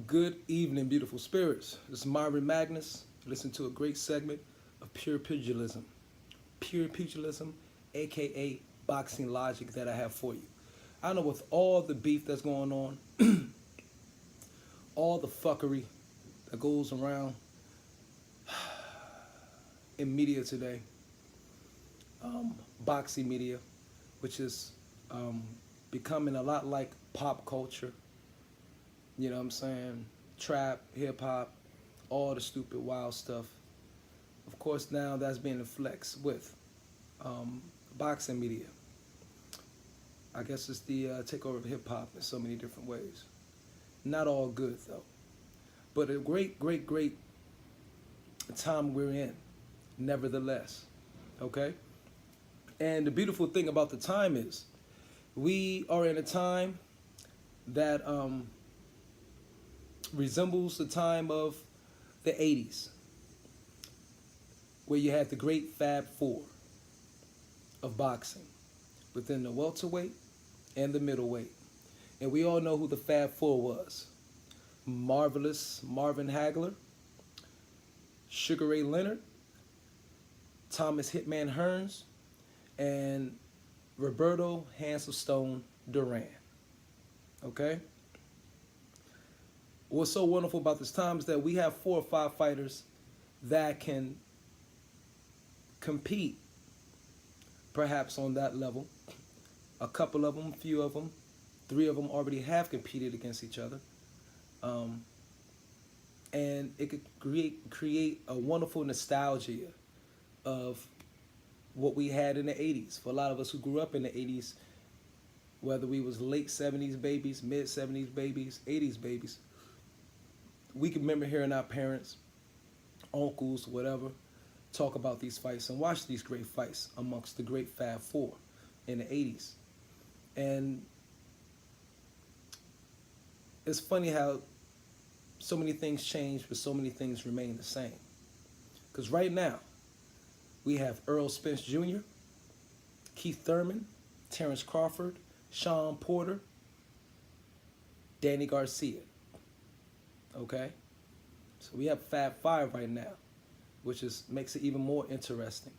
Good evening, beautiful spirits. This is Myron Magnus. Listen to a great segment of pure pugilism. Pure pugilism, aka boxing logic that I have for you. I know with all the beef that's going on, all the fuckery that goes around in media today, boxing media, which is becoming a lot like pop culture. You know what I'm saying? Trap, hip hop, all the stupid wild stuff. Of course, now that's being flexed with boxing media. I guess it's the takeover of hip hop in so many different ways. Not all good though, but a great, great, great time we're in. Nevertheless, okay. And the beautiful thing about the time is, we are in a time that resembles the time of the 80s, where you had the great Fab Four of boxing within the welterweight and the middleweight. And we all know who the Fab Four was. Marvelous Marvin Hagler, Sugar Ray Leonard, Thomas Hitman Hearns, and Roberto Hands of Stone Duran. Okay? What's so wonderful about this time is that we have 4 or 5 fighters that can compete perhaps on that level. A couple of them, a few of them, 3 of them already have competed against each other. And it could create a wonderful nostalgia of what we had in the 80s. For a lot of us who grew up in the 80s, whether we was late 70s babies, mid 70s babies, 80s babies, we can remember hearing our parents, uncles, whatever, talk about these fights and watch these great fights amongst the great Fab Four in the 80s. And it's funny how so many things change, but so many things remain the same. Because right now, we have Earl Spence Jr., Keith Thurman, Terrence Crawford, Sean Porter, Danny Garcia. Okay? So we have Fab Five right now, which makes it even more interesting.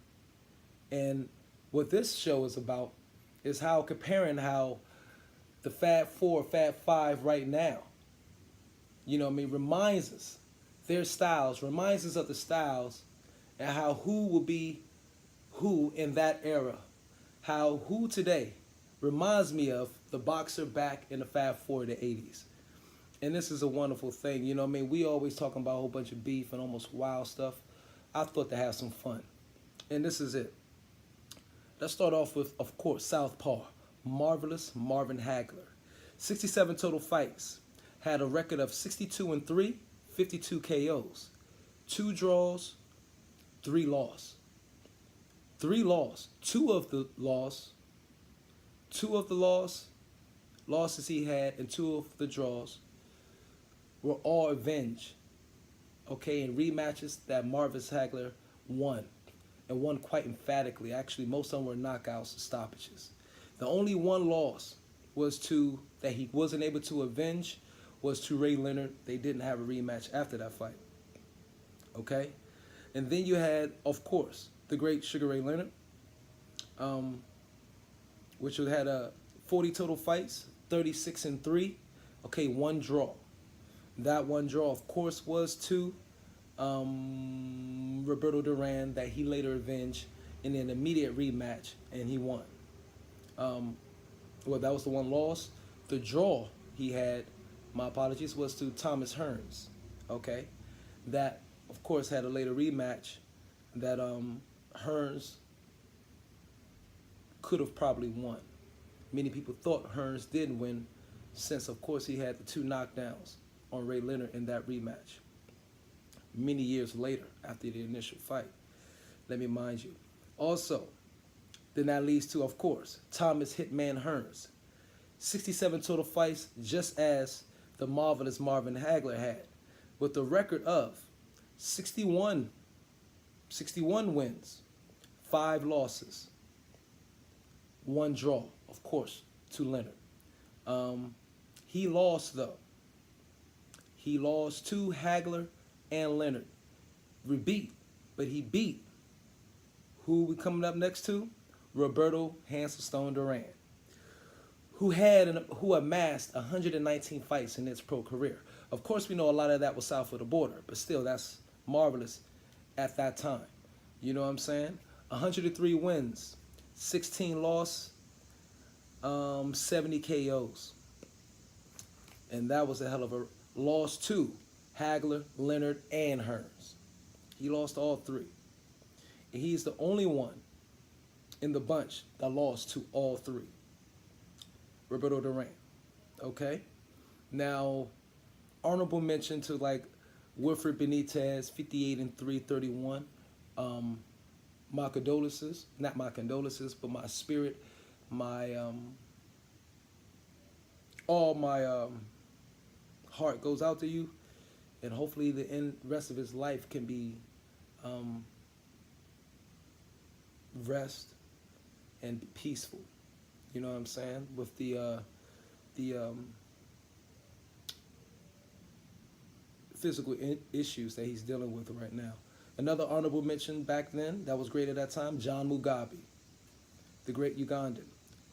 And what this show is about is how comparing how the Fab Four, Fab Five right now, you know what I mean, reminds us their styles, reminds us of the styles, and how who will be who in that era. How who today reminds me of the boxer back in the Fab Four of the 80s. And this is a wonderful thing. You know what I mean? We always talking about a whole bunch of beef and almost wild stuff. I thought to have some fun. And this is it. Let's start off with, of course, Southpaw. Marvelous Marvin Hagler. 67 total fights. Had a record of 62-3, 52 KOs. 2 draws, 3 losses. 3 losses. Two of the losses he had and 2 of the draws were all avenged, okay, in rematches that Marvin Hagler won, and won quite emphatically. Actually, most of them were knockouts and stoppages. The only one loss that he wasn't able to avenge was to Ray Leonard. They didn't have a rematch after that fight, okay? And then you had, of course, the great Sugar Ray Leonard, which had 40 total fights, 36-3, okay, 1 draw. That 1 draw, of course, was to Roberto Duran, that he later avenged in an immediate rematch, and he won. Well, that was the 1 loss. The draw he had, my apologies, was to Thomas Hearns, okay? That, of course, had a later rematch that Hearns could have probably won. Many people thought Hearns did win, since, of course, he had the 2 knockdowns on Ray Leonard in that rematch many years later after the initial fight. Let me mind you. Also, then that leads to, of course, Thomas Hitman Hearns. 67 total fights, just as the marvelous Marvin Hagler had, with a record of 61 wins, 5 losses, 1 draw, of course, to Leonard. He lost, though. He lost to Hagler and Leonard. Rebeat, but he beat who we coming up next to? Roberto Handsome Stone Duran, who amassed 119 fights in his pro career. Of course, we know a lot of that was south of the border, but still, that's marvelous at that time. You know what I'm saying? 103 wins, 16 losses, 70 KOs. And that was a hell of a loss to Hagler, Leonard, and Hearns. He lost all three. And he's the only one in the bunch that lost to all three. Roberto Duran. Okay? Now, honorable mention to like Wilfred Benitez, 58-3, 31. My condolences, not my condolences, but my spirit, my all my heart goes out to you, and hopefully the rest of his life can be rest and peaceful. You know what I'm saying? With the physical issues that he's dealing with right now. Another honorable mention back then that was great at that time, John Mugabe, the great Ugandan,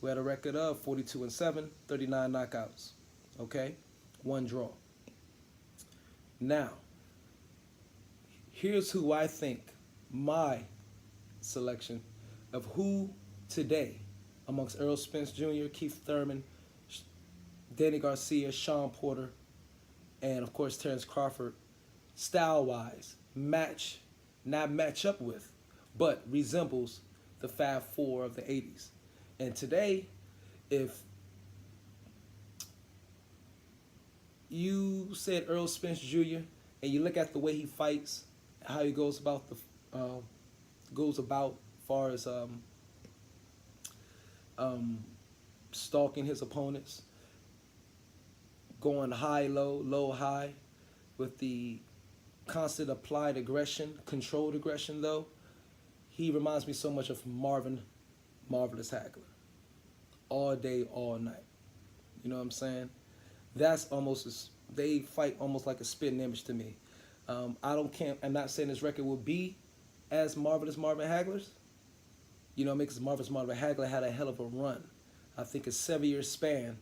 who had a record of 42-7, 39 knockouts. Okay? 1 draw. Now, here's who I think my selection of who today, amongst Errol Spence Jr., Keith Thurman, Danny Garcia, Sean Porter, and of course Terrence Crawford, style-wise, not match up with, but resembles the Fab Four of the 80s. And today, if you said Errol Spence Jr. and you look at the way he fights, how he goes about far as stalking his opponents, going high, low, low, high, with the constant applied aggression, controlled aggression though, he reminds me so much of Marvelous Hagler. All day, all night. You know what I'm saying? That's almost, they fight almost like a spitting image to me. I'm not saying this record will be as marvelous Marvin Hagler's. You know, because Marvelous Marvin Hagler had a hell of a run. I think a 7-year span,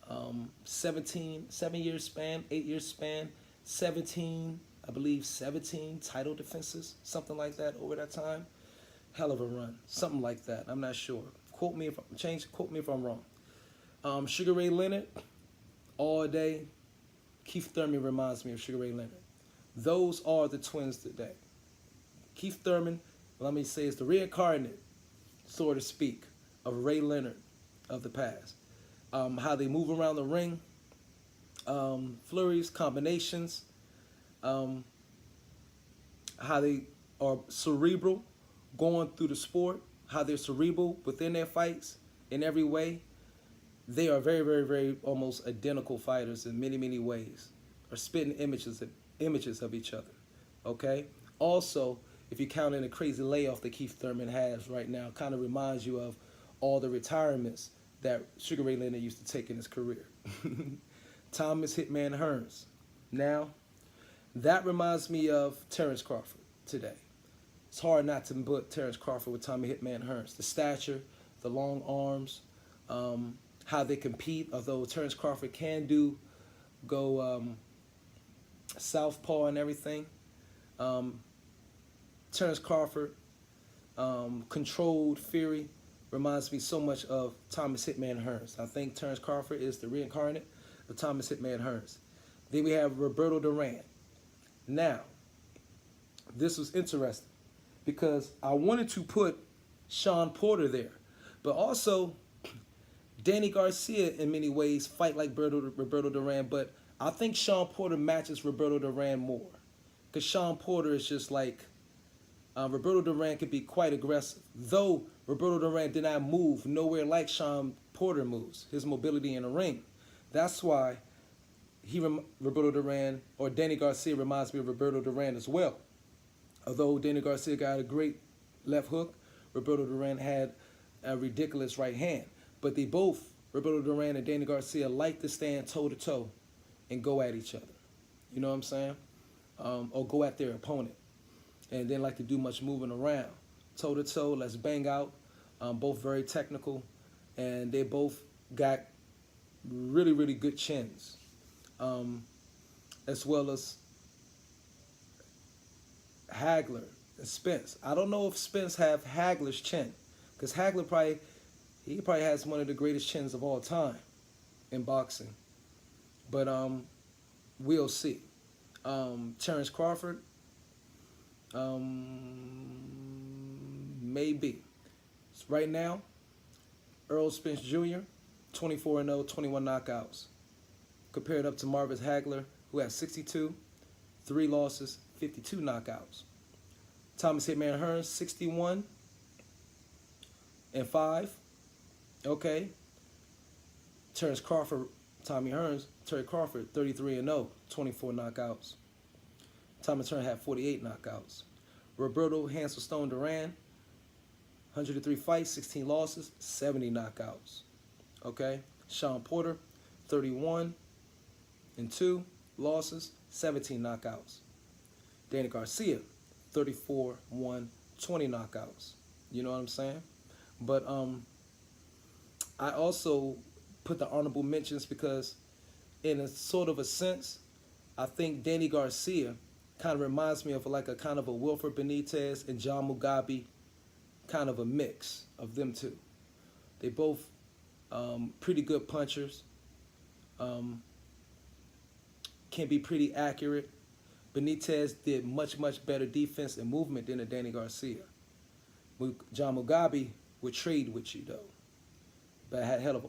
7-year span, 8-year span, 17 title defenses, something like that over that time. Hell of a run, something like that. I'm not sure. Quote me if I'm wrong. Sugar Ray Leonard, all day. Keith Thurman reminds me of Sugar Ray Leonard. Those are the twins today. Keith Thurman, let me say, is the reincarnate, so to speak, of Ray Leonard of the past. How they move around the ring, flurries, combinations, how they are cerebral going through the sport, how they're cerebral within their fights in every way. They are very, very, very almost identical fighters in many, many ways, are spitting images of each other, okay? Also, if you count in the crazy layoff that Keith Thurman has right now, kind of reminds you of all the retirements that Sugar Ray Leonard used to take in his career. Thomas Hitman Hearns. Now, that reminds me of Terrence Crawford today. It's hard not to put Terrence Crawford with Tommy Hitman Hearns. The stature, the long arms, how they compete, although Terrence Crawford can go southpaw and everything. Terrence Crawford, controlled fury, reminds me so much of Thomas Hitman Hearns. I think Terrence Crawford is the reincarnate of Thomas Hitman Hearns. Then we have Roberto Duran. Now, this was interesting because I wanted to put Sean Porter there, but also Danny Garcia in many ways fight like Roberto Duran, but I think Sean Porter matches Roberto Duran more because Sean Porter is just like, Roberto Duran could be quite aggressive, though Roberto Duran did not move nowhere like Sean Porter moves, his mobility in the ring. That's why Roberto Duran, or Danny Garcia, reminds me of Roberto Duran as well. Although Danny Garcia got a great left hook, Roberto Duran had a ridiculous right hand. But they both, Roberto Duran and Danny Garcia, like to stand toe-to-toe and go at each other. You know what I'm saying? Or go at their opponent. And then like to do much moving around. Toe to toe, let's bang out. Both very technical. And they both got really, really good chins. As well as Hagler and Spence. I don't know if Spence have Hagler's chin. Because Hagler probably has one of the greatest chins of all time in boxing. But we'll see. Terrence Crawford, maybe. Right now, Earl Spence Jr., 24-0, 21 knockouts. Compared up to Marvis Hagler, who has 62, 3 losses, 52 knockouts. Thomas Hitman Hearns, 61 and 5. Okay. Terrence Crawford, Tommy Hearns, Terry Crawford, 33-0, 24 knockouts. Thomas Hearns had 48 knockouts. Roberto Hansel-Stone Duran, 103 fights, 16 losses, 70 knockouts. Okay. Sean Porter, 31 and 2 losses, 17 knockouts. Danny Garcia, 34-1, 20 knockouts. You know what I'm saying? But I also put the honorable mentions because in a sort of a sense, I think Danny Garcia kind of reminds me of like a kind of a Wilfred Benitez and John Mugabe, kind of a mix of them two. They both pretty good punchers, can be pretty accurate. Benitez did much, much better defense and movement than a Danny Garcia. John Mugabe would trade with you, though. But had hell of a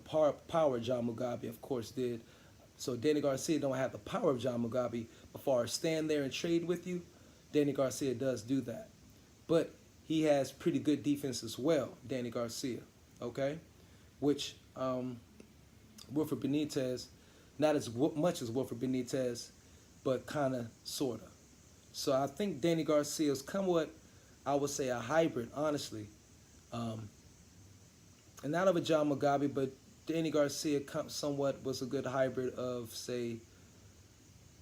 power John Mugabe, of course, did. So Danny Garcia don't have the power of John Mugabe. As far as stand there and trade with you, Danny Garcia does do that. But he has pretty good defense as well, Danny Garcia, okay? Which Wilfred Benitez, not as much as Wilfred Benitez, but kind of, sort of. So I think Danny Garcia is somewhat, I would say, a hybrid, honestly. And not of a John Mugabe, but Danny Garcia somewhat was a good hybrid of, say,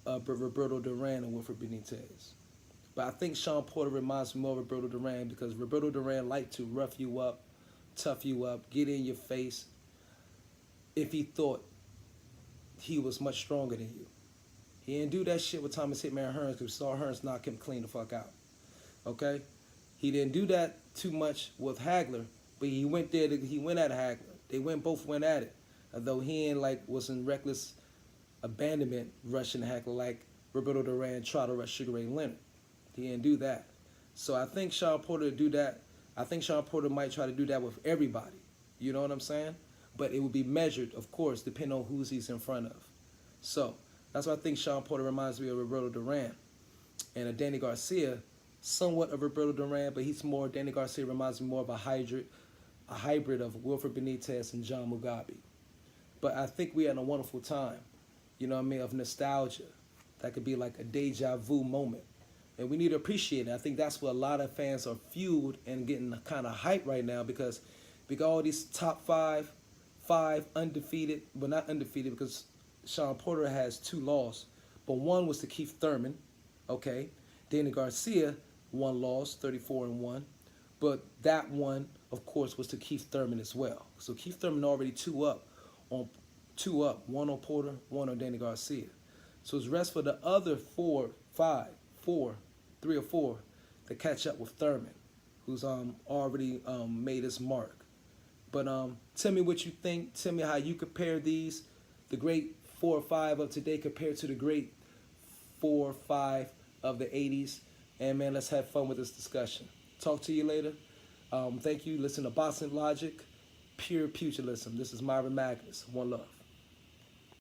Roberto Duran and Wilfred Benitez. But I think Sean Porter reminds me more of Roberto Duran because Roberto Duran liked to rough you up, tough you up, get in your face if he thought he was much stronger than you. He didn't do that shit with Thomas Hitman Hearns because we saw Hearns knock him clean the fuck out. Okay? He didn't do that too much with Hagler, but he went there, he went at Hagler. They both went at it. Although he was in reckless abandonment rushing Hagler like Roberto Duran tried to rush Sugar Ray Leonard. He didn't do that. So I think Sean Porter would do that. I think Sean Porter might try to do that with everybody. You know what I'm saying? But it will be measured, of course, depending on who he's in front of. So that's why I think Sean Porter reminds me of Roberto Duran. And Danny Garcia, somewhat of Roberto Duran, but Danny Garcia reminds me more of a hybrid of Wilfred Benitez and John Mugabe. But I think we had a wonderful time, you know what I mean, of nostalgia. That could be like a deja vu moment. And we need to appreciate it. I think that's what a lot of fans are fueled and getting kind of hype right now because we got all these top five undefeated, but not undefeated because Sean Porter has 2 losses, but one was to Keith Thurman, okay? Danny Garcia, 1 loss, 34-1, but that one, of course, was to Keith Thurman as well. So Keith Thurman already 2 up, 1 on Porter, 1 on Danny Garcia. So it's rest for the other 3 or 4 to catch up with Thurman, who's already made his mark. But tell me what you think. Tell me how you compare these, the great 4 or 5 of today compared to the great 4 or 5 of the 80s. And man, let's have fun with this discussion. Talk to you later. Thank you. Listen to Boxing Logic, pure pugilism. This is Myron Magnus. One love.